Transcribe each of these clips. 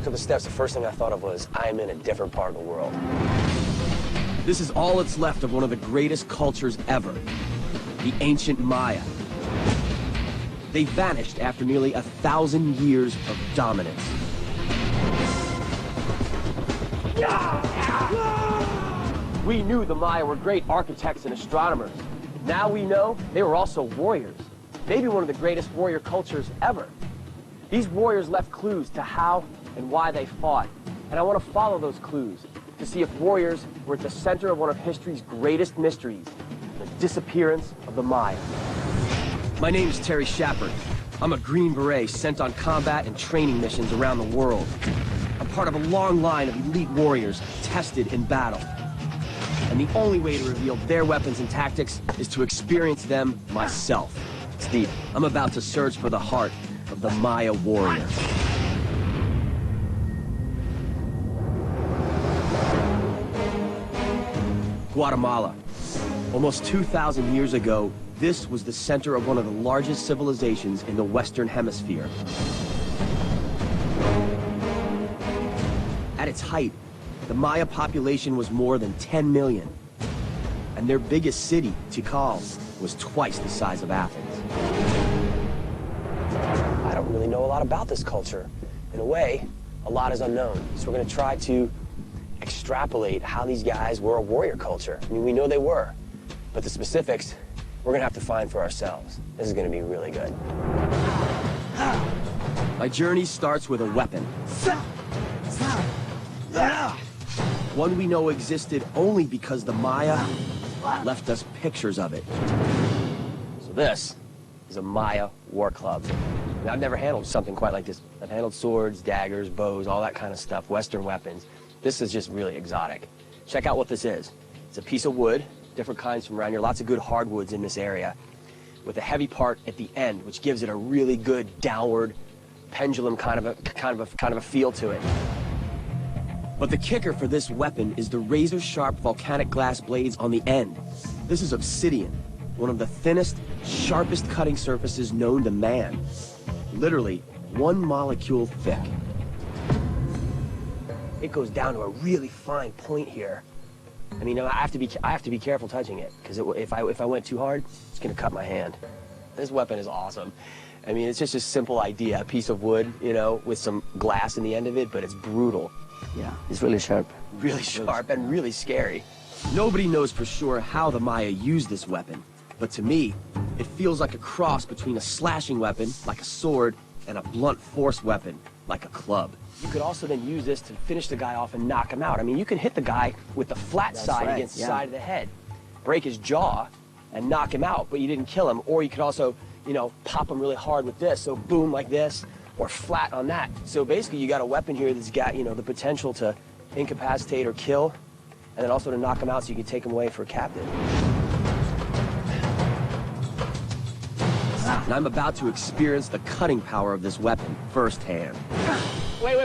walked up the steps, the first thing I thought of was, I am in a different part of the world. This is all that's left of one of the greatest cultures ever, the ancient Maya. They vanished after nearly 1,000 years of dominance. We knew the Maya were great architects and astronomers. Now we know they were also warriors. Maybe one of the greatest warrior cultures ever. These warriors left clues to how and why they fought. And I want to follow those clues to see if warriors were at the center of one of history's greatest mysteries, the disappearance of the Maya. My name is Terry Shepard. I'm a Green Beret sent on combat and training missions around the world. I'm part of a long line of elite warriors tested in battle. And the only way to reveal their weapons and tactics is to experience them myself. Steve, I'm about to search for the heart of the Maya warrior. Guatemala. Almost 2,000 years ago, this was the center of one of the largest civilizations in the Western Hemisphere. At its height, the Maya population was more than 10 million. And their biggest city, Tikal, was twice the size of Athens. I don't really know a lot about this culture. In a way, a lot is unknown. So we're going to try to extrapolate how these guys were a warrior culture. I mean, we know they were, but the specifics, we're going to have to find for ourselves. This is going to be really good. My journey starts with a weapon. One we know existed only because the Maya left us pictures of it. So this is a Maya war club. I mean, I've never handled something quite like this. I've handled swords, daggers, bows, all that kind of stuff, Western weapons. This is just really exotic. Check out what this is. It's a piece of wood, different kinds from around here, lots of good hardwoods in this area, with a heavy part at the end, which gives it a really good downward pendulum kind of a feel to it. But the kicker for this weapon is the razor-sharp volcanic glass blades on the end. This is obsidian, one of the thinnest, sharpest cutting surfaces known to man. Literally, one molecule thick. It goes down to a really fine point here. I mean, I have to be careful touching it, because if I went too hard, it's gonna cut my hand. This weapon is awesome. I mean, it's just a simple idea, a piece of wood, you know, with some glass in the end of it, but it's brutal. Yeah, it's really sharp. Really sharp and really scary. Nobody knows for sure how the Maya used this weapon, but to me, it feels like a cross between a slashing weapon, like a sword, and a blunt force weapon, like a club. You could also then use this to finish the guy off and knock him out. I mean, you can hit the guy with the flat side against the side of the head, break his jaw, and knock him out, but you didn't kill him. Or you could also, you know, pop him really hard with this, so boom, like this, or flat on that. So basically, you got a weapon here that's got, you know, the potential to incapacitate or kill, and then also to knock him out so you can take him away for a captive. And I'm about to experience the cutting power of this weapon firsthand. Wait.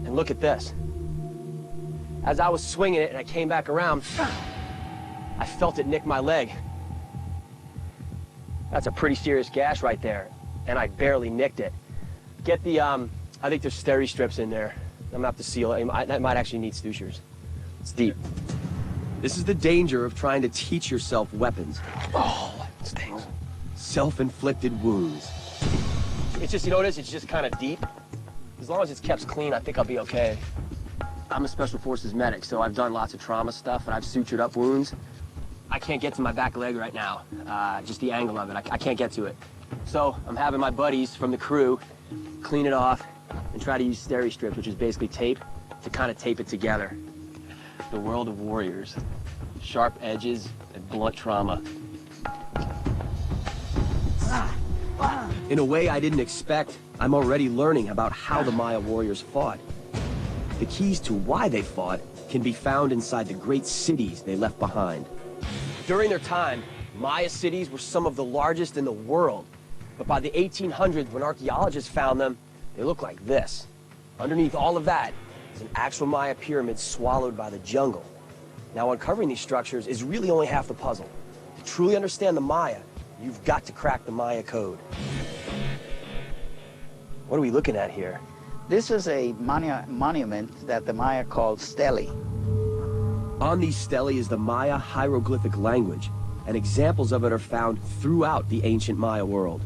And look at this. As I was swinging it and I came back around, I felt it nick my leg. That's a pretty serious gash right there, and I barely nicked it. Get the, I think there's steri strips in there. I'm gonna have to seal it. That might actually need sutures. It's deep. This is the danger of trying to teach yourself weapons. Oh, it stings. Self-inflicted wounds. It's just, you know what it is? It's just kind of deep. As long as it's kept clean, I think I'll be okay. I'm a Special Forces medic, so I've done lots of trauma stuff, and I've sutured up wounds. I can't get to my back leg right now, just the angle of it. I can't get to it. So I'm having my buddies from the crew clean it off and try to use steri strips, which is basically tape, to kind of tape it together. The world of warriors. Sharp edges and blunt trauma. In a way I didn't expect, I'm already learning about how the Maya warriors fought. The keys to why they fought can be found inside the great cities they left behind. During their time, Maya cities were some of the largest in the world. But by the 1800s, when archaeologists found them, they looked like this. Underneath all of that is an actual Maya pyramid swallowed by the jungle. Now, uncovering these structures is really only half the puzzle. To truly understand the Maya, you've got to crack the Maya code. What are we looking at here? This is a monument that the Maya called stele. On these stelae is the Maya hieroglyphic language, and examples of it are found throughout the ancient Maya world.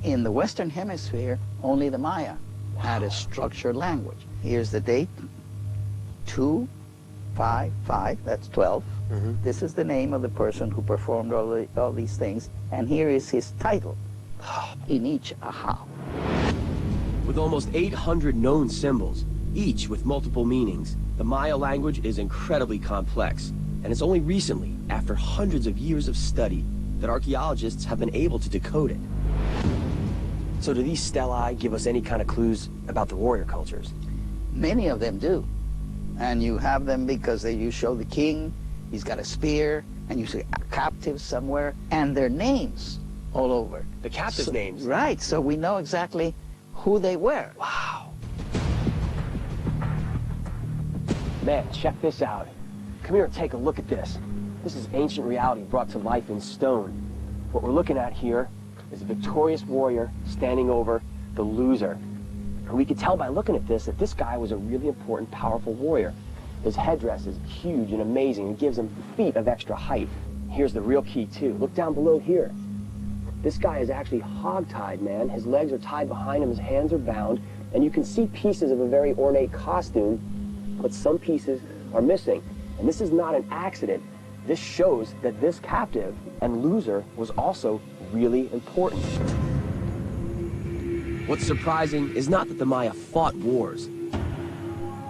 In the Western Hemisphere, only the Maya had a structured language. Here's the date, 255, that's 12. This is the name of the person who performed all these things, and here is his title, in each aha. With almost 800 known symbols, each with multiple meanings, the Maya language is incredibly complex, and it's only recently, after hundreds of years of study, that archaeologists have been able to decode it. So do these stelae give us any kind of clues about the warrior cultures? Many of them do. And you have them because you show the king, he's got a spear, and you see a captive somewhere, and their names all over. The captives' names? Right, so we know exactly who they were. Wow. Man, check this out. Come here and take a look at this. This is ancient reality brought to life in stone. What we're looking at here is a victorious warrior standing over the loser. And we could tell by looking at this that this guy was a really important, powerful warrior. His headdress is huge and amazing and gives him feet of extra height. Here's the real key too. Look down below here. This guy is actually hog-tied, man. His legs are tied behind him, his hands are bound, and you can see pieces of a very ornate costume, but some pieces are missing. And this is not an accident. This shows that this captive and loser was also really important. What's surprising is not that the Maya fought wars,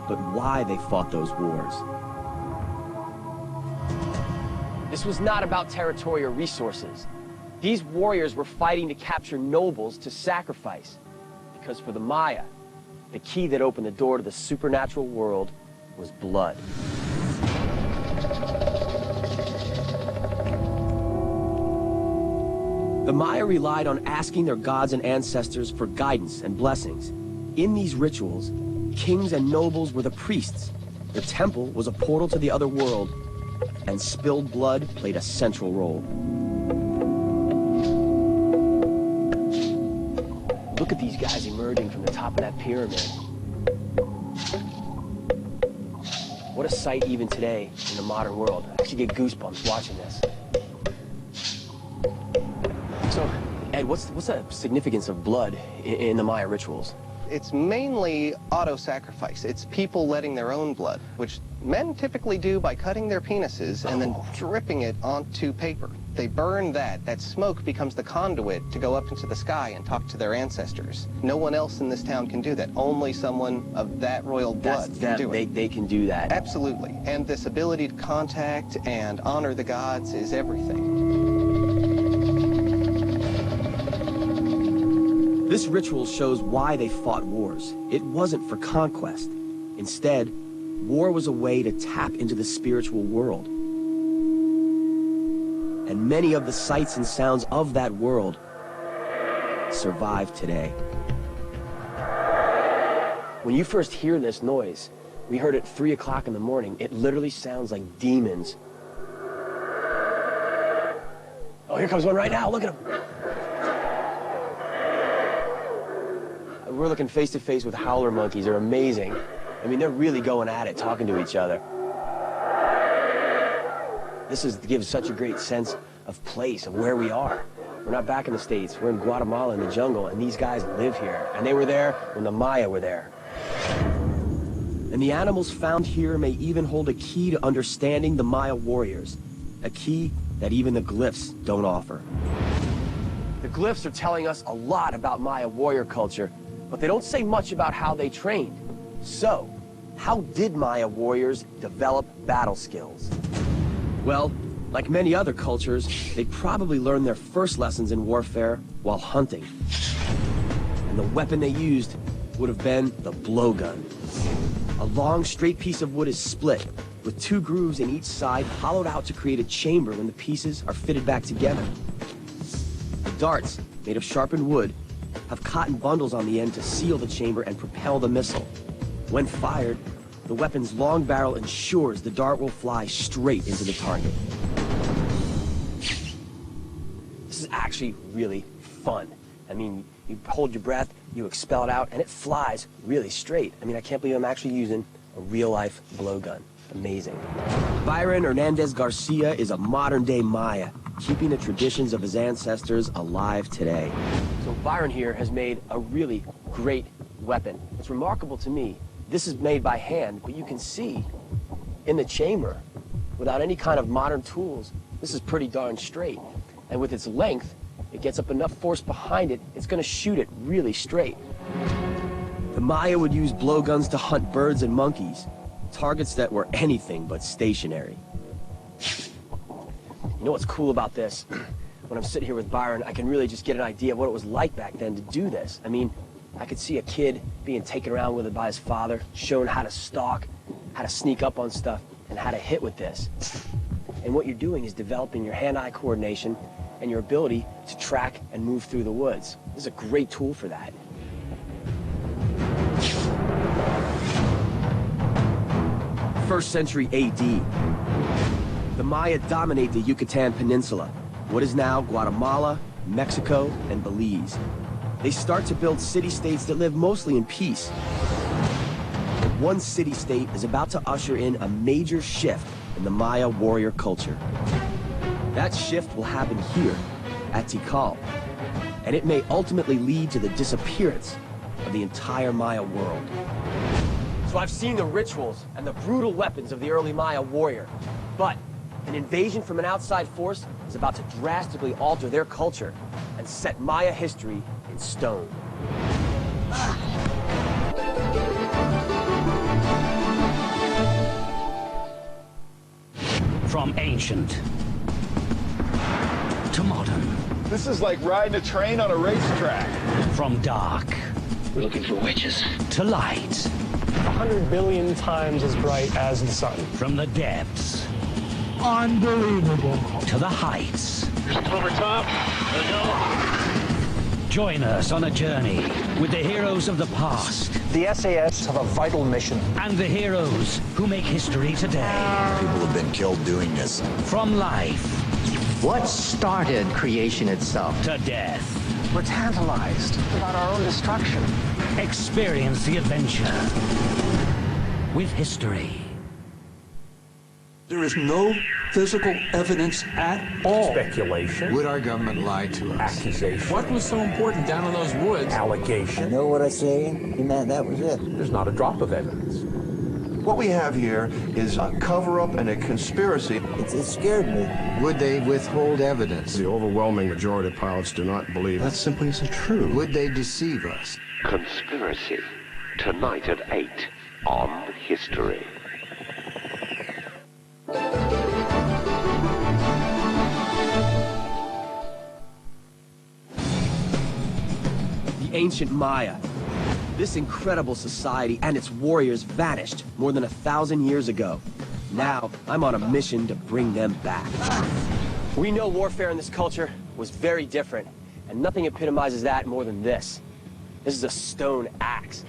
but why they fought those wars. This was not about territory or resources. These warriors were fighting to capture nobles to sacrifice. Because for the Maya, the key that opened the door to the supernatural world was blood. The Maya relied on asking their gods and ancestors for guidance and blessings. In these rituals, kings and nobles were the priests. The temple was a portal to the other world, and spilled blood played a central role. Look at these guys emerging from the top of that pyramid. What a sight even today in the modern world. I actually get goosebumps watching this. So, Ed, what's the significance of blood in the Maya rituals? It's mainly auto-sacrifice. It's people letting their own blood, which men typically do by cutting their penises and then dripping it onto paper. They burn that. That smoke becomes the conduit to go up into the sky and talk to their ancestors. No one else in this town can do that. Only someone of that royal blood can do it. They can do that. Absolutely. And this ability to contact and honor the gods is everything. This ritual shows why they fought wars. It wasn't for conquest. Instead, war was a way to tap into the spiritual world. And many of the sights and sounds of that world survive today. When you first hear this noise, we heard it at 3 o'clock in the morning, it literally sounds like demons. Oh, here comes one right now, look at him. We're looking face to face with howler monkeys. They're amazing. I mean, they're really going at it, talking to each other. This gives such a great sense of place, of where we are. We're not back in the States. We're in Guatemala in the jungle, and these guys live here. And they were there when the Maya were there. And the animals found here may even hold a key to understanding the Maya warriors. A key that even the glyphs don't offer. The glyphs are telling us a lot about Maya warrior culture, but they don't say much about how they trained. So, how did Maya warriors develop battle skills? Well, like many other cultures, they probably learned their first lessons in warfare while hunting. And the weapon they used would have been the blowgun. A long, straight piece of wood is split, with 2 grooves in each side hollowed out to create a chamber when the pieces are fitted back together. The darts, made of sharpened wood, have cotton bundles on the end to seal the chamber and propel the missile. When fired, the weapon's long barrel ensures the dart will fly straight into the target. This is actually really fun. I mean, you hold your breath, you expel it out, and it flies really straight. I mean, I can't believe I'm actually using a real-life blowgun. Amazing. Byron Hernandez Garcia is a modern-day Maya, keeping the traditions of his ancestors alive today. So Byron here has made a really great weapon. It's remarkable to me. This is made by hand, but you can see in the chamber, without any kind of modern tools, this is pretty darn straight. And with its length, it gets up enough force behind it, it's going to shoot it really straight. The Maya would use blowguns to hunt birds and monkeys, targets that were anything but stationary. You know what's cool about this? When I'm sitting here with Byron, I can really just get an idea of what it was like back then to do this. I mean, I could see a kid being taken around with it by his father, shown how to stalk, how to sneak up on stuff, and how to hit with this. And what you're doing is developing your hand-eye coordination and your ability to track and move through the woods. This is a great tool for that. First century AD. The Maya dominate the Yucatan Peninsula, what is now Guatemala, Mexico, and Belize. They start to build city-states that live mostly in peace. But one city-state is about to usher in a major shift in the Maya warrior culture. That shift will happen here, at Tikal, and it may ultimately lead to the disappearance of the entire Maya world. So I've seen the rituals and the brutal weapons of the early Maya warrior, but an invasion from an outside force is about to drastically alter their culture and set Maya history in stone. From ancient to modern. This is like riding a train on a racetrack. From dark. We're looking for witches. To light. 100 billion times as bright as the sun. From the depths. Unbelievable. To the heights. Over top. Join us on a journey with the heroes of the past. The SAS have a vital mission. And the heroes who make history today. People have been killed doing this. From life. What started creation itself? To death. We're tantalized about our own destruction. Experience the adventure with history. There is no physical evidence at all. Speculation. Would our government lie to us? Accusation. What was so important down in those woods? Allegation. You know what I say? Man, that was it. There's not a drop of evidence. What we have here is a cover-up and a conspiracy. It scared me. Would they withhold evidence? The overwhelming majority of pilots do not believe. That simply isn't true. Would they deceive us? Conspiracy. Tonight at 8 on History. The ancient Maya. This incredible society and its warriors vanished more than 1,000 years ago. Now, I'm on a mission to bring them back. We know warfare in this culture was very different, and nothing epitomizes that more than this. This is a stone axe.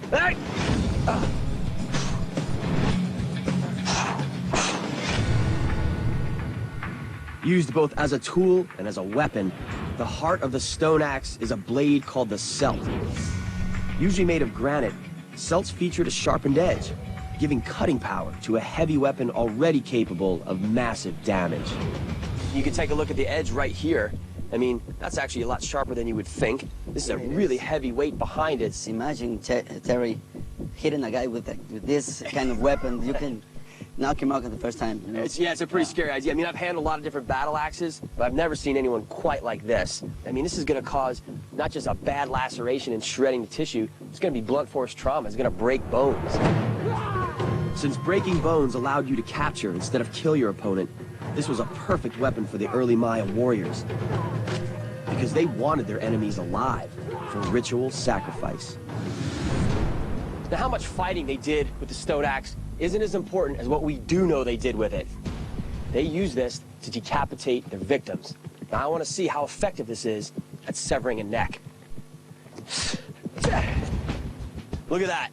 Used both as a tool and as a weapon, the heart of the stone axe is a blade called the celt. Usually made of granite, celts featured a sharpened edge, giving cutting power to a heavy weapon already capable of massive damage. You can take a look at the edge right here. I mean, that's actually a lot sharper than you would think. This is a really heavy weight behind it. Imagine, Terry, hitting a guy with this kind of weapon. You can knock him out at the first time. You know? It's a pretty scary idea. I mean, I've handled a lot of different battle axes, but I've never seen anyone quite like this. I mean, this is going to cause not just a bad laceration and shredding the tissue, it's going to be blunt force trauma. It's going to break bones. Since breaking bones allowed you to capture instead of kill your opponent, this was a perfect weapon for the early Maya warriors, because they wanted their enemies alive for ritual sacrifice. Now, how much fighting they did with the stone axe isn't as important as what we do know they did with it. They used this to decapitate their victims. Now, I want to see how effective this is at severing a neck. Look at that.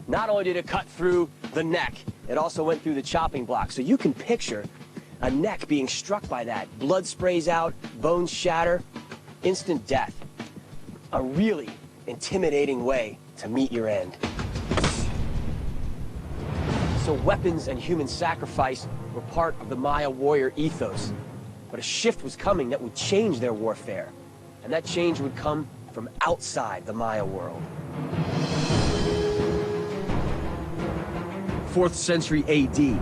Not only did it cut through the neck, it also went through the chopping block. So you can picture a neck being struck by that. Blood sprays out, bones shatter, instant death. a really intimidating way to meet your end. So weapons and human sacrifice were part of the Maya warrior ethos. But a shift was coming that would change their warfare. And that change would come from outside the Maya world. 4th century AD.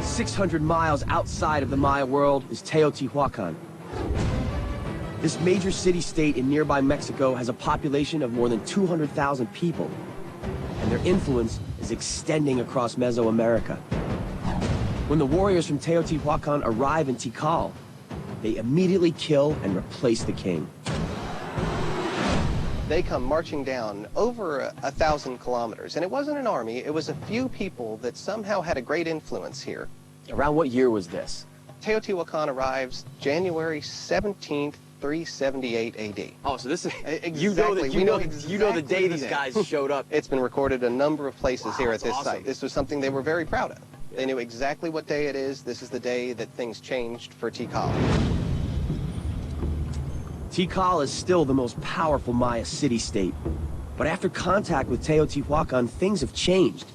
600 miles outside of the Maya world is Teotihuacan. This major city-state in nearby Mexico has a population of more than 200,000 people, and their influence is extending across Mesoamerica. When the warriors from Teotihuacan arrive in Tikal, they immediately kill and replace the king. They come marching down over 1,000 kilometers, and it wasn't an army, it was a few people that somehow had a great influence here. Around what year was this? Teotihuacan arrives January 17th, 378 AD. Oh, so this is exactly. you know the day these guys showed up. It's been recorded a number of places here at this awesome. site. This was something they were very proud of. They knew exactly what day it is. This is the day that things changed for Tikal. Tikal is still the most powerful Maya city-state, but after contact with Teotihuacan, things have changed.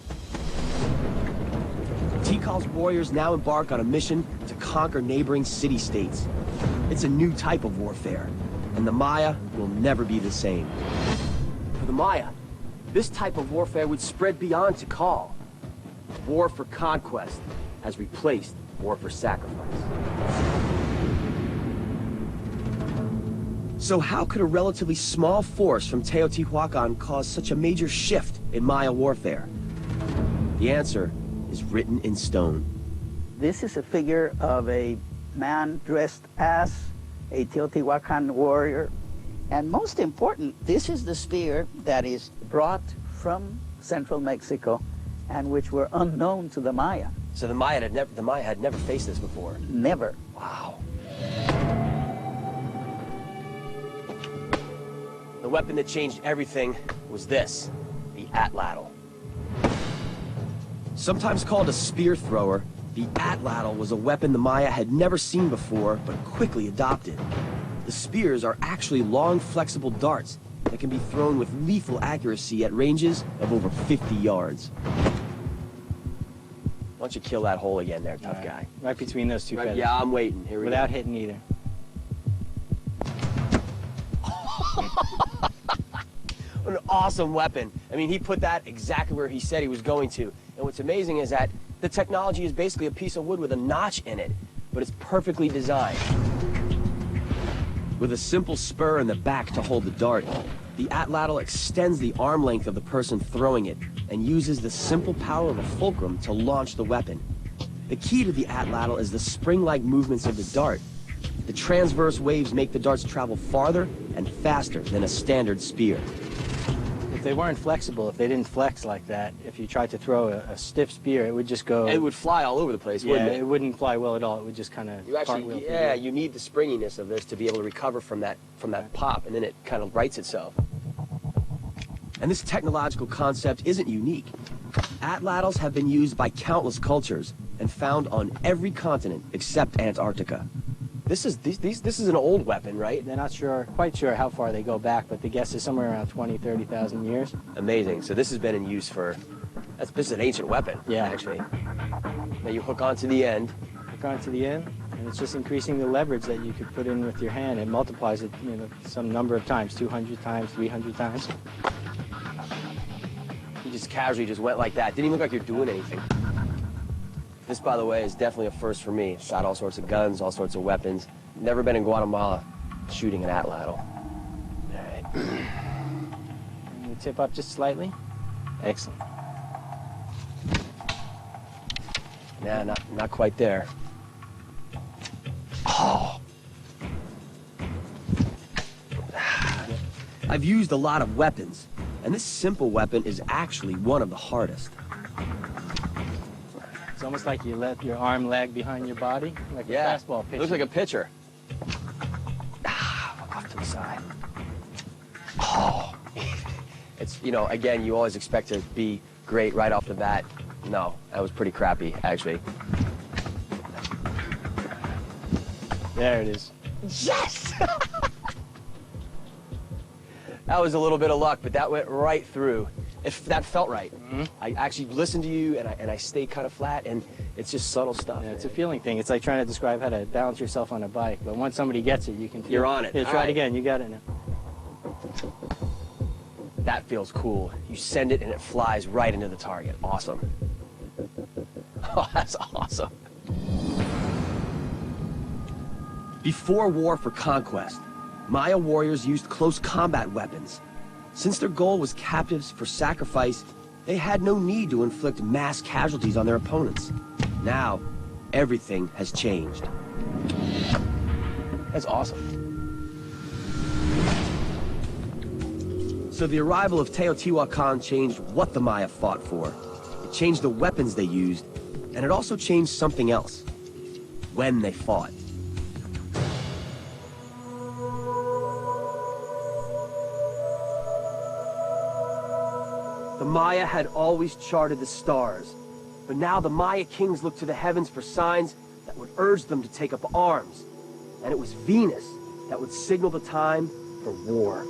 Tikal's warriors now embark on a mission to conquer neighboring city-states. It's a new type of warfare, and the Maya will never be the same. For the Maya, this type of warfare would spread beyond Tikal. War for conquest has replaced war for sacrifice. So how could a relatively small force from Teotihuacan cause such a major shift in Maya warfare? The answer is written in stone. This is a figure of a man dressed as a Teotihuacan warrior. And most important, this is the spear that is brought from central Mexico and which were unknown to the Maya. So the Maya had never faced this before? Never. Wow. The weapon that changed everything was this, the atlatl. Sometimes called a spear thrower, the atlatl was a weapon the Maya had never seen before, but quickly adopted. The spears are actually long, flexible darts that can be thrown with lethal accuracy at ranges of over 50 yards. Why don't you kill that hole again there, tough guy? Right between those two feathers. Yeah, I'm waiting. Here we go. Without hitting either. An awesome weapon. I mean, he put that exactly where he said he was going to. And what's amazing is that the technology is basically a piece of wood with a notch in it, but it's perfectly designed. With a simple spur in the back to hold the dart, the atlatl extends the arm length of the person throwing it and uses the simple power of a fulcrum to launch the weapon. The key to the atlatl is the spring-like movements of the dart. The transverse waves make the darts travel farther and faster than a standard spear. If they weren't flexible, if they didn't flex like that, if you tried to throw a stiff spear, it would just go... It would fly all over the place, wouldn't it? Yeah, it wouldn't fly well at all. It would just kind of cartwheel. Yeah, you need the springiness of this to be able to recover from that pop, and then it kind of rights itself. And this technological concept isn't unique. Atlatls have been used by countless cultures and found on every continent except Antarctica. This is an old weapon, right? They're not quite sure how far they go back, but the guess is somewhere around 20, 30,000 years. Amazing. So this has been in use for, this is an ancient weapon, yeah, actually. Now you hook onto the end. Hook onto the end, and it's just increasing the leverage that you could put in with your hand. It multiplies it, some number of times, 200 times, 300 times. You just casually just went like that. Didn't even look like you're doing anything. This, by the way, is definitely a first for me. Shot all sorts of guns, all sorts of weapons. Never been in Guatemala shooting an atlatl. All right. You tip up just slightly. Excellent. Nah, not quite there. Oh. I've used a lot of weapons, and this simple weapon is actually one of the hardest. It's almost like you let your arm lag behind your body, like a fastball pitcher. Looks like a pitcher. Off to the side. Oh. It's, again, you always expect to be great right off the bat. No, that was pretty crappy, actually. There it is. Yes! That was a little bit of luck, but that went right through. That felt right. I actually listened to you, and I stayed kind of flat, and it's just subtle stuff. Yeah, it's a feeling thing. It's like trying to describe how to balance yourself on a bike. But once somebody gets it, you can feel. You're on it. Yeah, try it again. You got it now. That feels cool. You send it, and it flies right into the target. Awesome. Oh, that's awesome. Before war for conquest, Maya warriors used close combat weapons. Since their goal was captives for sacrifice, they had no need to inflict mass casualties on their opponents. Now, everything has changed. That's awesome. So the arrival of Teotihuacan changed what the Maya fought for. It changed the weapons they used, and it also changed something else. When they fought. The Maya had always charted the stars, but now the Maya kings looked to the heavens for signs that would urge them to take up arms. And it was Venus that would signal the time for war.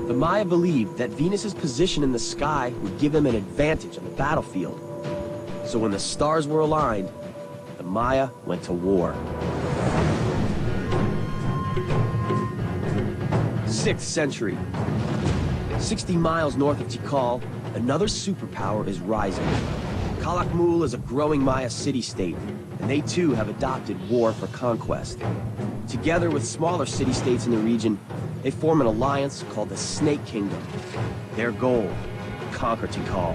The Maya believed that Venus's position in the sky would give them an advantage on the battlefield. So when the stars were aligned, the Maya went to war. 6th century. 60 miles north of Tikal, another superpower is rising. Calakmul is a growing Maya city-state, and they too have adopted war for conquest. Together with smaller city-states in the region, they form an alliance called the Snake Kingdom. Their goal, conquer Tikal.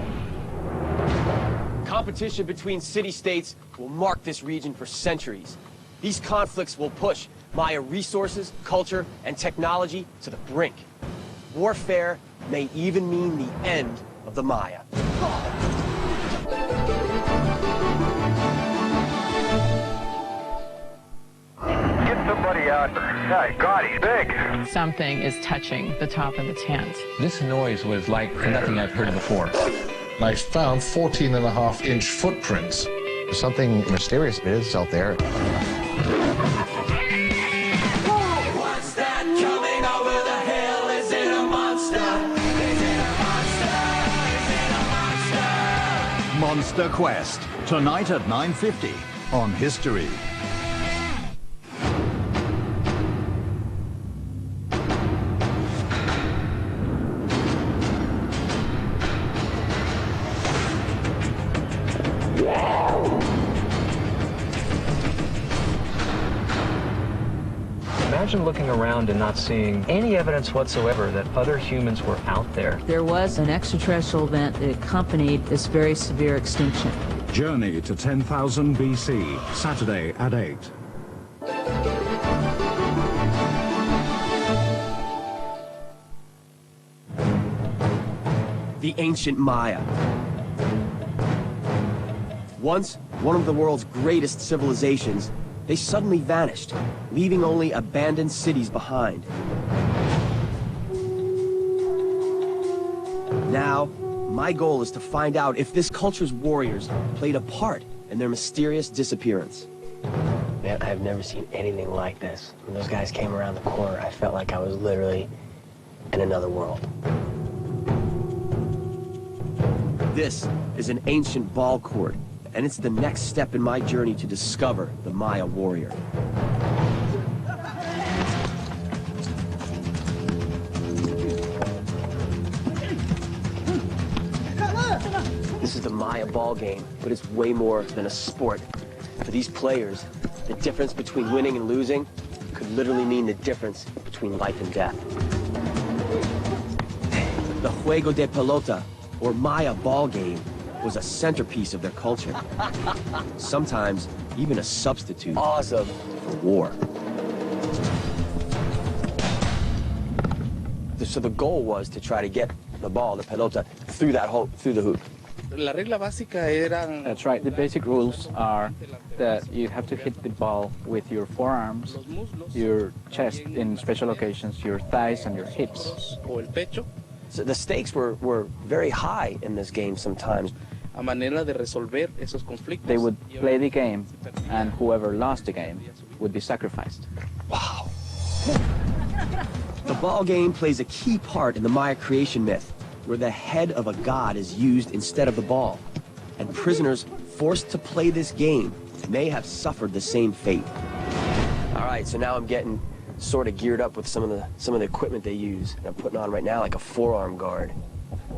Competition between city-states will mark this region for centuries. These conflicts will push Maya resources, culture, and technology to the brink. Warfare may even mean the end of the Maya. Get somebody out there. My God, he's big. Something is touching the top of the tent. This noise was like nothing I've heard before. I found 14.5-inch footprints. Something mysterious is out there. What's that coming over the hill? Is it a monster? Is it a monster? Is it a monster? Monster Quest, tonight at 9:50 on History. Imagine looking around and not seeing any evidence whatsoever that other humans were out there. There was an extraterrestrial event that accompanied this very severe extinction. Journey to 10,000 BC, Saturday at 8. The ancient Maya. Once one of the world's greatest civilizations, they suddenly vanished, leaving only abandoned cities behind. Now, my goal is to find out if this culture's warriors played a part in their mysterious disappearance. Man, I've never seen anything like this. When those guys came around the corner, I felt like I was literally in another world. This is an ancient ball court, and it's the next step in my journey to discover the Maya warrior. This is the Maya ball game, but it's way more than a sport. For these players, the difference between winning and losing could literally mean the difference between life and death. The Juego de Pelota, or Maya ball game, was a centerpiece of their culture. Sometimes even a substitute for war. So the goal was to try to get the ball, the pelota, through that hole, through the hoop. That's right. The basic rules are that you have to hit the ball with your forearms, your chest in special occasions, your thighs and your hips. So the stakes were very high in this game sometimes. They would play the game, and whoever lost the game would be sacrificed. Wow. The ball game plays a key part in the Maya creation myth, where the head of a god is used instead of the ball. And prisoners forced to play this game may have suffered the same fate. All right, so now I'm getting sort of geared up with some of the equipment they use. And I'm putting on right now like a forearm guard.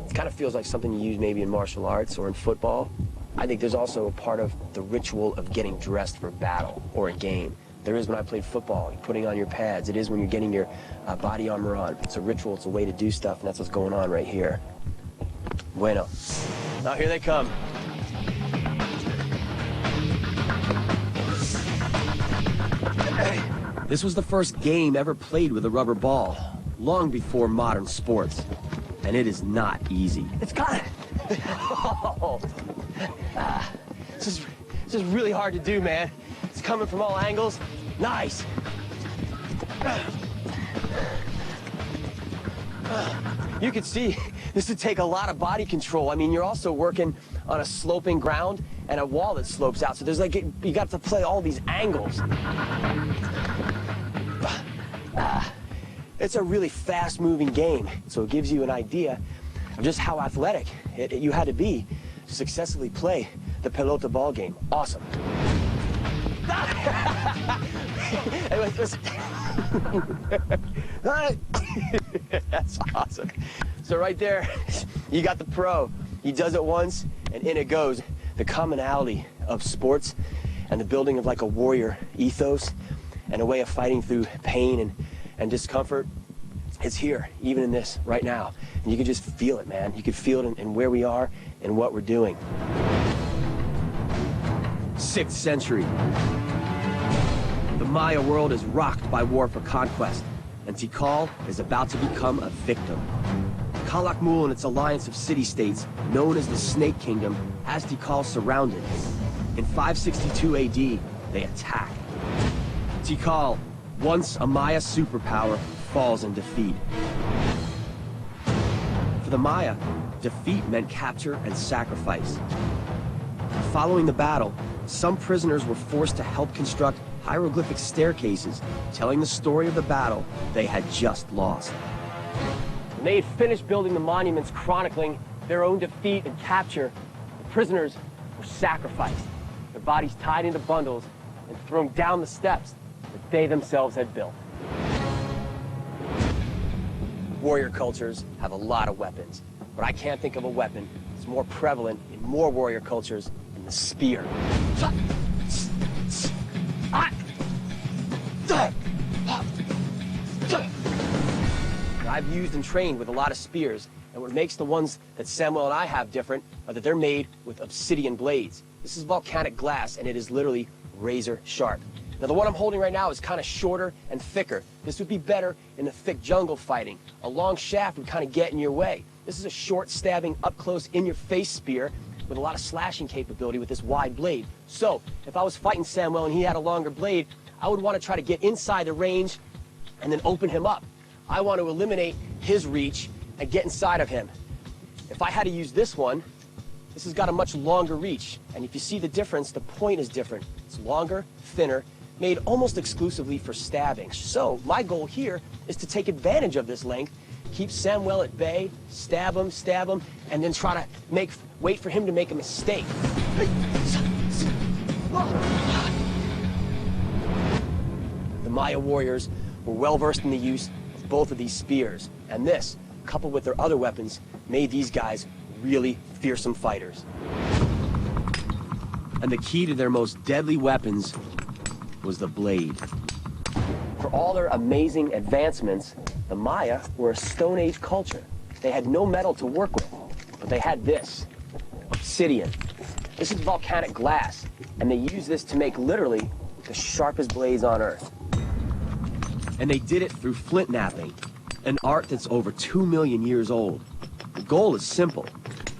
It kind of feels like something you use maybe in martial arts or in football. I think there's also a part of the ritual of getting dressed for battle or a game. There is when I played football, you're putting on your pads. It is when you're getting your body armor on. It's a ritual, it's a way to do stuff, and that's what's going on right here. Bueno. Now here they come. This was the first game ever played with a rubber ball, long before modern sports. And it is not easy. It's got it. Oh. This is really hard to do, man. It's coming from all angles. Nice. You can see this would take a lot of body control. I mean, you're also working on a sloping ground and a wall that slopes out. So there's like, you got to play all these angles. It's a really fast-moving game, so it gives you an idea of just how athletic you had to be to successfully play the pelota ball game. Awesome. That's awesome. So right there, you got the pro. He does it once, and in it goes. The commonality of sports and the building of like a warrior ethos and a way of fighting through pain and discomfort is here, even in this right now. And you can just feel it, man. You can feel it in where we are and what we're doing. 6th century. The Maya world is rocked by war for conquest, and Tikal is about to become a victim. Calakmul and its alliance of city-states, known as the Snake Kingdom, has Tikal surrounded. In 562 AD, they attack. Tikal, once a Maya superpower, falls in defeat. For the Maya, defeat meant capture and sacrifice. Following the battle, some prisoners were forced to help construct hieroglyphic staircases, telling the story of the battle they had just lost. When they had finished building the monuments chronicling their own defeat and capture, the prisoners were sacrificed, their bodies tied into bundles and thrown down the steps that they themselves had built. Warrior cultures have a lot of weapons, but I can't think of a weapon that's more prevalent in more warrior cultures than the spear. I've used and trained with a lot of spears, and what makes the ones that Samuel and I have different are that they're made with obsidian blades. This is volcanic glass, and it is literally razor sharp. Now, the one I'm holding right now is kind of shorter and thicker. This would be better in the thick jungle fighting. A long shaft would kind of get in your way. This is a short, stabbing, up-close, in-your-face spear with a lot of slashing capability with this wide blade. So, if I was fighting Samuel and he had a longer blade, I would want to try to get inside the range and then open him up. I want to eliminate his reach and get inside of him. If I had to use this one, this has got a much longer reach. And if you see the difference, the point is different. It's longer, thinner, made almost exclusively for stabbing. So my goal here is to take advantage of this length, keep Samuel at bay, stab him, and then try to wait for him to make a mistake. The Maya warriors were well versed in the use of both of these spears, and this, coupled with their other weapons, made these guys really fearsome fighters. And the key to their most deadly weapons was the blade. For all their amazing advancements, the Maya were a Stone Age culture. They had no metal to work with, but they had this, obsidian. This is volcanic glass, and they used this to make literally the sharpest blades on Earth. And they did it through flint knapping, an art that's over 2 million years old. The goal is simple.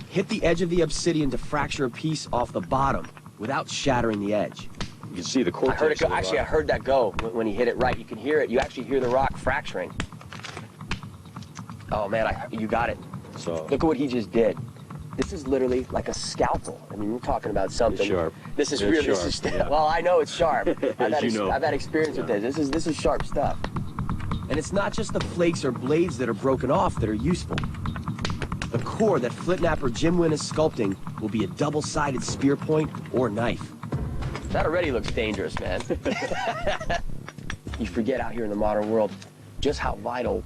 Hit the edge of the obsidian to fracture a piece off the bottom without shattering the edge. You can see the cortex. I heard it go. Actually, I heard that go when he hit it right. You can hear it. You actually hear the rock fracturing. Oh man, you got it. So look at what he just did. This is literally like a scalpel. I mean, we're talking about something. It's sharp. This is it's really sharp. Yeah. Well, I know it's sharp. I've you know. had experience with this. This is sharp stuff. And it's not just the flakes or blades that are broken off that are useful. The core that Flitnapper Jim Wynn is sculpting will be a double-sided spear point or knife. That already looks dangerous, man. You forget out here in the modern world just how vital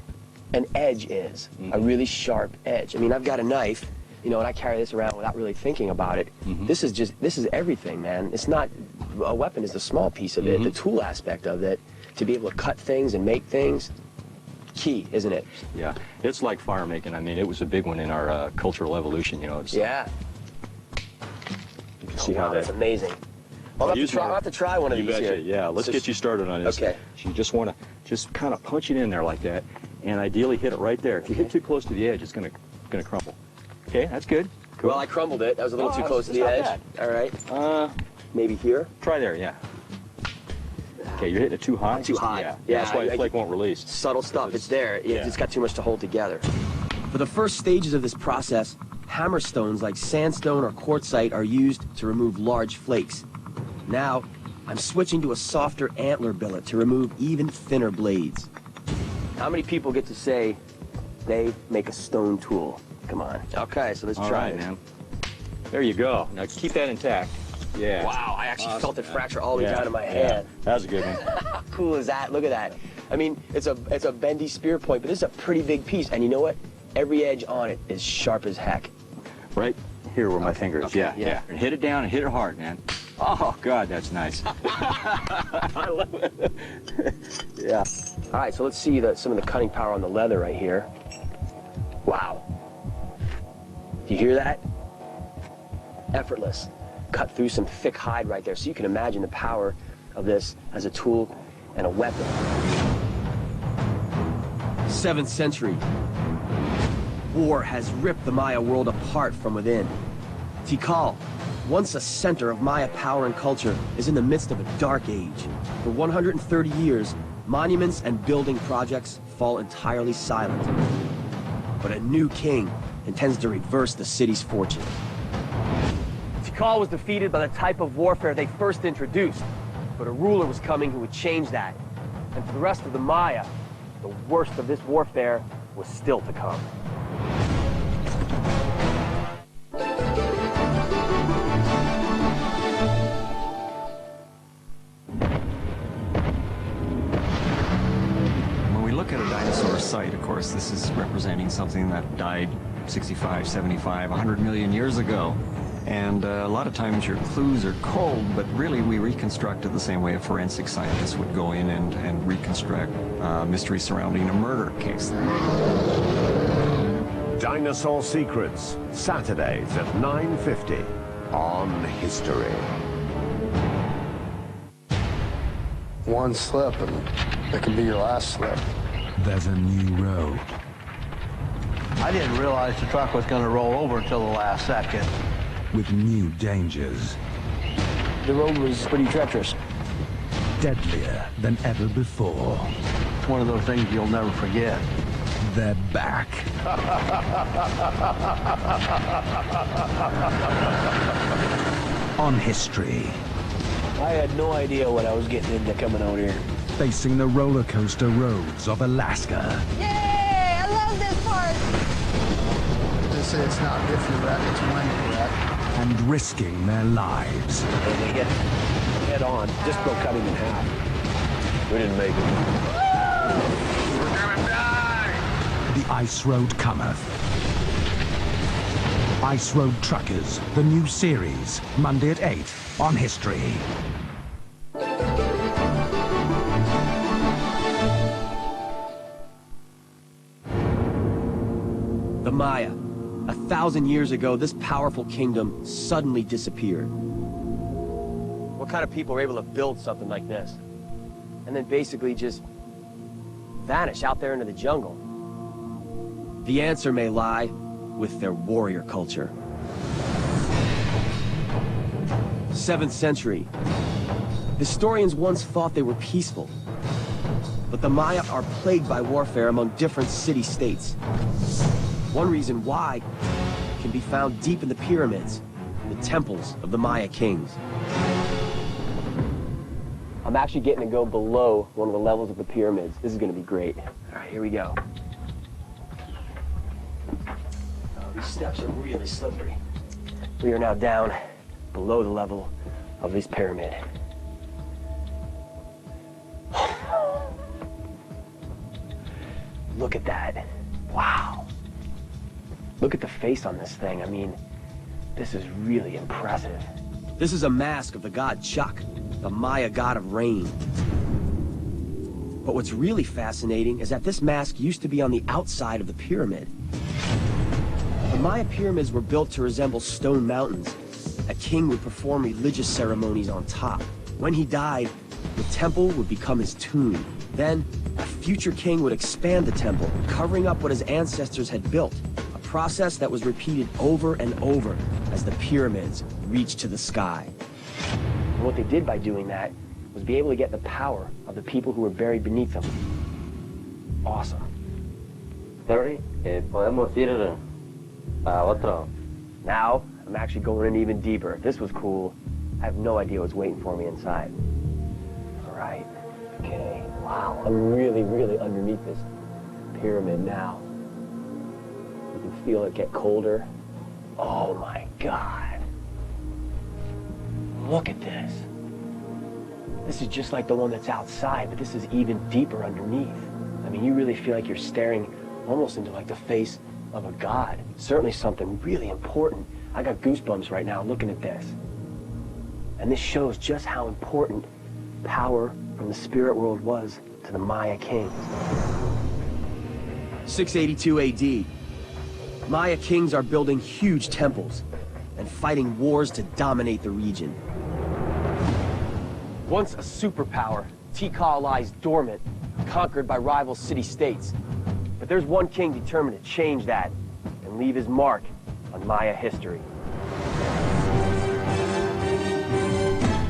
an edge is, a really sharp edge. I mean, I've got a knife, you know, and I carry this around without really thinking about it. This is everything, man. It's not, a weapon is the small piece of it, the tool aspect of it, to be able to cut things and make things, key, isn't it? Yeah, it's like fire making. I mean, it was a big one in our cultural evolution, you know. It's, yeah. You can see how that's amazing. I'll have to try one of these here. Yeah, let's get you started on this. Okay. So you just want to just kind of punch it in there like that, and ideally hit it right there. If you hit too close to the edge, it's gonna crumble. Okay, that's good. Cool. Well, I crumbled it. That was a little too close to the edge. All right. Maybe here? Try there, yeah. Okay, you're hitting it too high? Too high. Yeah, that's why the flake won't release. Subtle stuff. It's there. It's got too much to hold together. For the first stages of this process, hammerstones like sandstone or quartzite are used to remove large flakes. Now, I'm switching to a softer antler billet to remove even thinner blades. How many people get to say they make a stone tool? Come on. Okay, so let's try it. Man. There you go. Now keep that intact. Yeah. Wow, I actually felt it fracture all the way down to my hand. That was a good one. How cool is that? Look at that. I mean, it's a bendy spear point, but this is a pretty big piece. And you know what? Every edge on it is sharp as heck. Right here where my finger is. Yeah. And hit it down and hit it hard, man. Oh, God, that's nice. I love it. Yeah. All right, so let's see some of the cutting power on the leather right here. Wow. Do you hear that? Effortless. Cut through some thick hide right there, so you can imagine the power of this as a tool and a weapon. 7th century. War has ripped the Maya world apart from within. Tikal, once a center of Maya power and culture, is in the midst of a dark age. For 130 years, monuments and building projects fall entirely silent. But a new king intends to reverse the city's fortune. Tikal was defeated by the type of warfare they first introduced, but a ruler was coming who would change that. And for the rest of the Maya, the worst of this warfare was still to come. When we look at a dinosaur site, of course, this is representing something that died 65, 75, 100 million years ago. And a lot of times your clues are cold, but really we reconstruct it the same way a forensic scientist would go in and reconstruct mystery surrounding a murder case. Dinosaur Secrets, Saturdays at 9:50 on History. One slip and it can be your last slip. There's a new road. I didn't realize the truck was going to roll over until the last second. With new dangers. The road was pretty treacherous. Deadlier than ever before. It's one of those things you'll never forget. They're back. On History. I had no idea what I was getting into coming out here. Facing the roller coaster roads of Alaska. Yay! I love this part! They say it's not if you're wrecked, it's when you're wrecked. And risking their lives. And they hit head on, just about cut him in half. We didn't make it. We're gonna die! The Ice Road cometh. Ice Road Truckers, the new series, Monday at 8 on History. The Maya. 1,000 years ago, this powerful kingdom suddenly disappeared. What kind of people were able to build something like this? And then basically just vanish out there into the jungle? The answer may lie with their warrior culture. 7th century. Historians once thought they were peaceful. But the Maya are plagued by warfare among different city-states. One reason why can be found deep in the pyramids, the temples of the Maya kings. I'm actually getting to go below one of the levels of the pyramids. This is gonna be great. All right, here we go. Oh, these steps are really slippery. We are now down below the level of this pyramid. Look at that. Wow. Look at the face on this thing. I mean, this is really impressive. This is a mask of the god Chak, the Maya god of rain. But what's really fascinating is that this mask used to be on the outside of the pyramid. The Maya pyramids were built to resemble stone mountains. A king would perform religious ceremonies on top. When he died, the temple would become his tomb. Then, a future king would expand the temple, covering up what his ancestors had built. A process that was repeated over and over as the pyramids reached to the sky. And what they did by doing that was be able to get the power of the people who were buried beneath them. Awesome. Terry, podemos ir a otro. Now, I'm actually going in even deeper. This was cool. I have no idea what's waiting for me inside. All right. Okay. Wow. I'm really, really underneath this pyramid now. You can feel it get colder. Oh my God. Look at this. This is just like the one that's outside, but this is even deeper underneath. I mean, you really feel like you're staring almost into like the face of a god. Certainly something really important. I got goosebumps right now looking at this. And this shows just how important power from the spirit world was to the Maya kings. 682 AD. Maya kings are building huge temples and fighting wars to dominate the region. Once a superpower, Tikal lies dormant, conquered by rival city-states. But there's one king determined to change that and leave his mark on Maya history.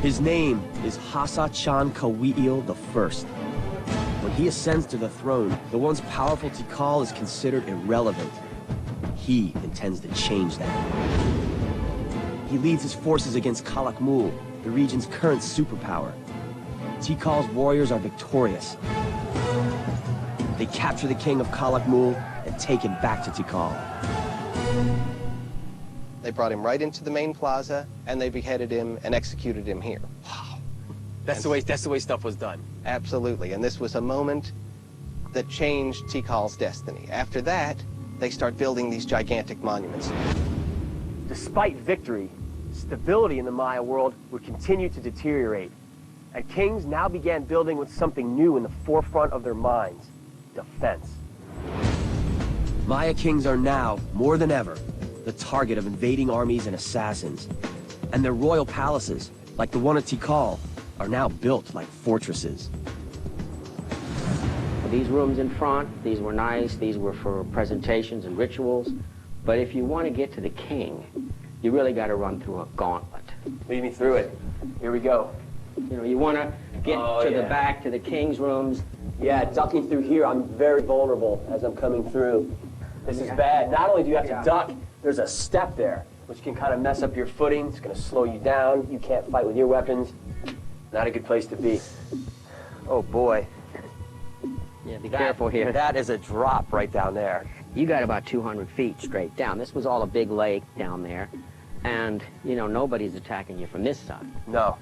His name is Hasachan Kawi'il I. When he ascends to the throne, the once powerful Tikal is considered irrelevant. He intends to change that. He leads his forces against Kalakmul, the region's current superpower. Tikal's warriors are victorious. They capture the king of Kalakmul and take him back to Tikal. They brought him right into the main plaza, and they beheaded him and executed him here. Wow. That's the way stuff was done. Absolutely, and this was a moment that changed Tikal's destiny. After that, they start building these gigantic monuments. Despite victory, stability in the Maya world would continue to deteriorate, and kings now began building with something new in the forefront of their minds: defense. Maya kings are now, more than ever, the target of invading armies and assassins. And their royal palaces, like the one at Tikal, are now built like fortresses. These rooms in front, these were nice, these were for presentations and rituals. But if you want to get to the king, you really got to run through a gauntlet. Lead me through it. Here we go. You know, you want to get the back to the king's rooms. Yeah, ducking through here, I'm very vulnerable as I'm coming through. This is bad. Not only do you have to duck, there's a step there, which can kind of mess up your footing. It's going to slow you down. You can't fight with your weapons. Not a good place to be. Oh, boy. Yeah, be careful here. That is a drop right down there. You got about 200 feet straight down. This was all a big lake down there. And, you know, nobody's attacking you from this side. No.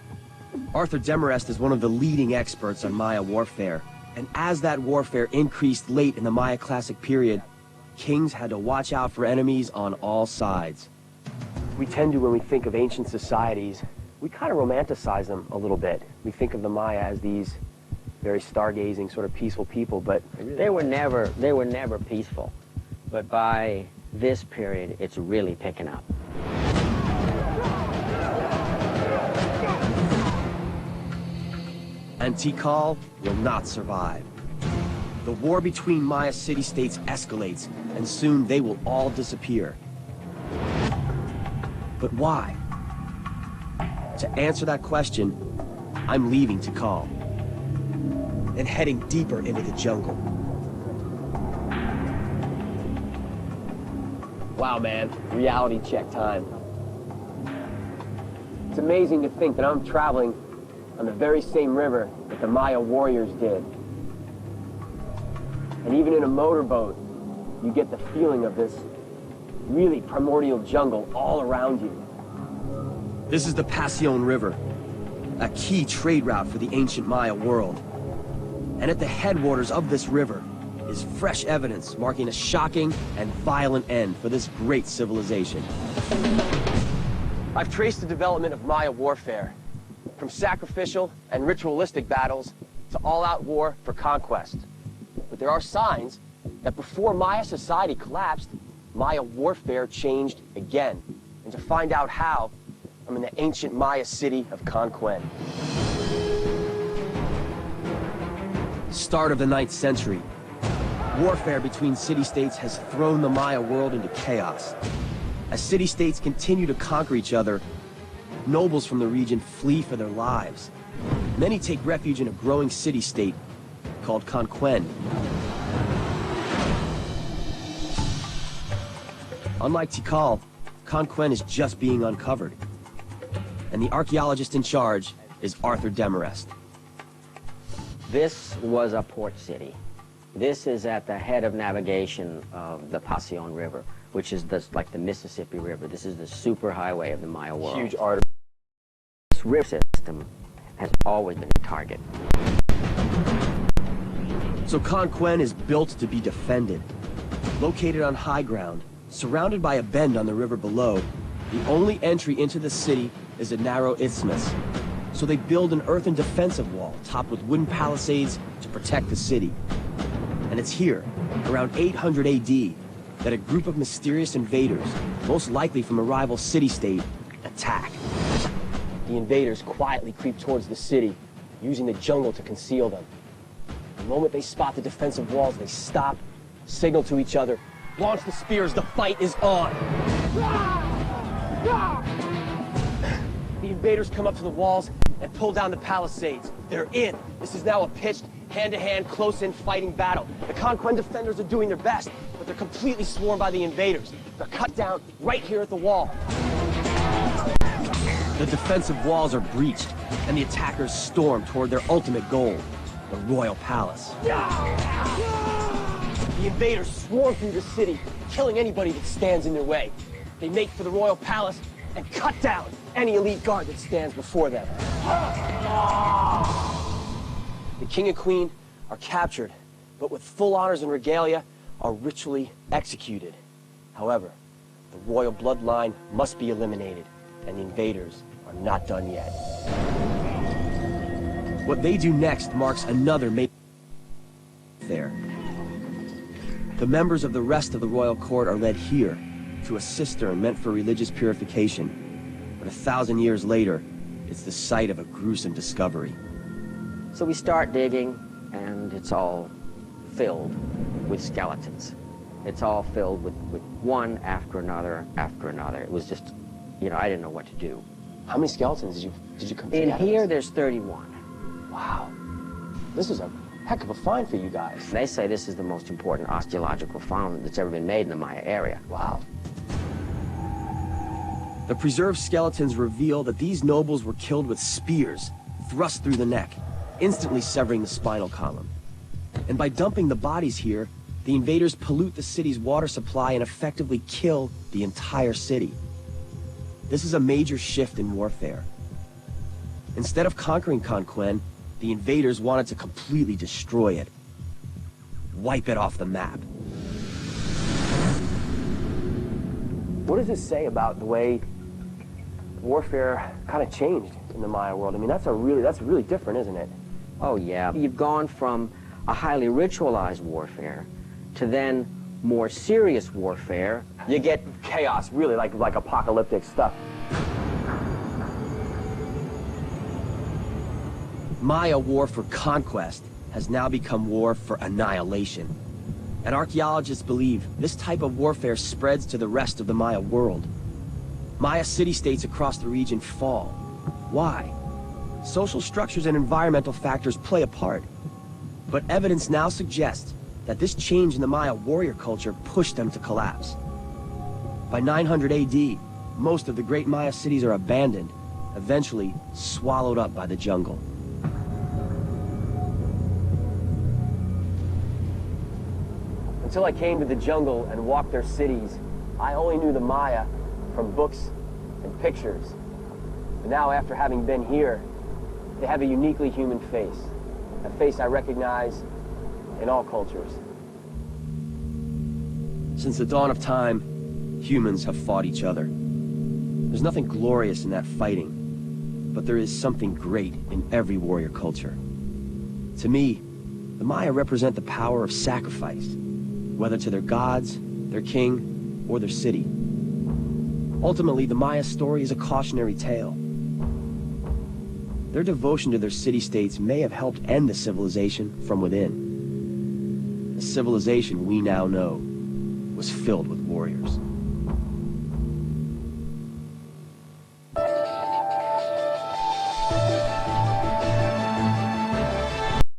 Arthur Demarest is one of the leading experts on Maya warfare. And as that warfare increased late in the Maya Classic period, kings had to watch out for enemies on all sides. We tend to, when we think of ancient societies, we kind of romanticize them a little bit. We think of the Maya as these very stargazing, sort of peaceful people, but they were never peaceful. But by this period, it's really picking up. And Tikal will not survive. The war between Maya city-states escalates, and soon they will all disappear. But why? To answer that question, I'm leaving Tikal and heading deeper into the jungle. Wow, man, reality check time. It's amazing to think that I'm traveling on the very same river that the Maya warriors did. And even in a motorboat, you get the feeling of this really primordial jungle all around you. This is the Pasión River, a key trade route for the ancient Maya world. And at the headwaters of this river is fresh evidence marking a shocking and violent end for this great civilization. I've traced the development of Maya warfare, from sacrificial and ritualistic battles to all-out war for conquest. But there are signs that before Maya society collapsed, Maya warfare changed again. And to find out how, I'm in the ancient Maya city of Conquén. Start of the 9th century. Warfare between city-states has thrown the Maya world into chaos. As city-states continue to conquer each other, nobles from the region flee for their lives. Many take refuge in a growing city-state called Conquén. Unlike Tikal, Conquén is just being uncovered. And the archaeologist in charge is Arthur Demarest. This was a port city. This is at the head of navigation of the Pasión River, which is like the Mississippi River. This is the superhighway of the Maya world. Huge artery. This river system has always been a target. So Conquén is built to be defended. Located on high ground, surrounded by a bend on the river below, the only entry into the city is a narrow isthmus. So they build an earthen defensive wall topped with wooden palisades to protect the city. And it's here, around 800 AD, that a group of mysterious invaders, most likely from a rival city-state, attack. The invaders quietly creep towards the city, using the jungle to conceal them. The moment they spot the defensive walls, they stop, signal to each other, launch the spears, the fight is on. The invaders come up to the walls and pull down the palisades. They're in. This is now a pitched, hand-to-hand, close-in fighting battle. The Conquén defenders are doing their best, but they're completely swarmed by the invaders. They're cut down right here at the wall. The defensive walls are breached, and the attackers storm toward their ultimate goal, the royal palace. The invaders swarm through the city, killing anybody that stands in their way. They make for the royal palace and cut down any elite guard that stands before them. The king and queen are captured, but with full honors and regalia, are ritually executed. However, the royal bloodline must be eliminated, and the invaders are not done yet. What they do next marks another major there. The members of the rest of the royal court are led here, to a cistern meant for religious purification. But 1,000 years later, it's the site of a gruesome discovery. So we start digging, and it's all filled with skeletons. It's all filled with one after another after another. It was just, you know, I didn't know what to do. How many skeletons did you come to? In here, there's 31. Wow. This is a heck of a find for you guys. They say this is the most important osteological found that's ever been made in the Maya area. Wow. The preserved skeletons reveal that these nobles were killed with spears thrust through the neck, instantly severing the spinal column. And by dumping the bodies here, the invaders pollute the city's water supply and effectively kill the entire city. This is a major shift in warfare. Instead of conquering Conquén, the invaders wanted to completely destroy it. Wipe it off the map. What does this say about the way warfare kind of changed in the Maya world? I mean, that's really different, isn't it? Oh, yeah. You've gone from a highly ritualized warfare to then more serious warfare. You get chaos, really, like apocalyptic stuff. Maya war for conquest has now become war for annihilation. And archaeologists believe this type of warfare spreads to the rest of the Maya world. Maya city-states across the region fall. Why? Social structures and environmental factors play a part. But evidence now suggests that this change in the Maya warrior culture pushed them to collapse. By 900 AD, most of the great Maya cities are abandoned, eventually swallowed up by the jungle. Until I came to the jungle and walked their cities, I only knew the Maya from books and pictures. But now, after having been here, they have a uniquely human face, a face I recognize in all cultures. Since the dawn of time, humans have fought each other. There's nothing glorious in that fighting, but there is something great in every warrior culture. To me, the Maya represent the power of sacrifice, whether to their gods, their king, or their city. Ultimately, the Maya story is a cautionary tale. Their devotion to their city-states may have helped end the civilization from within. The civilization we now know was filled with warriors.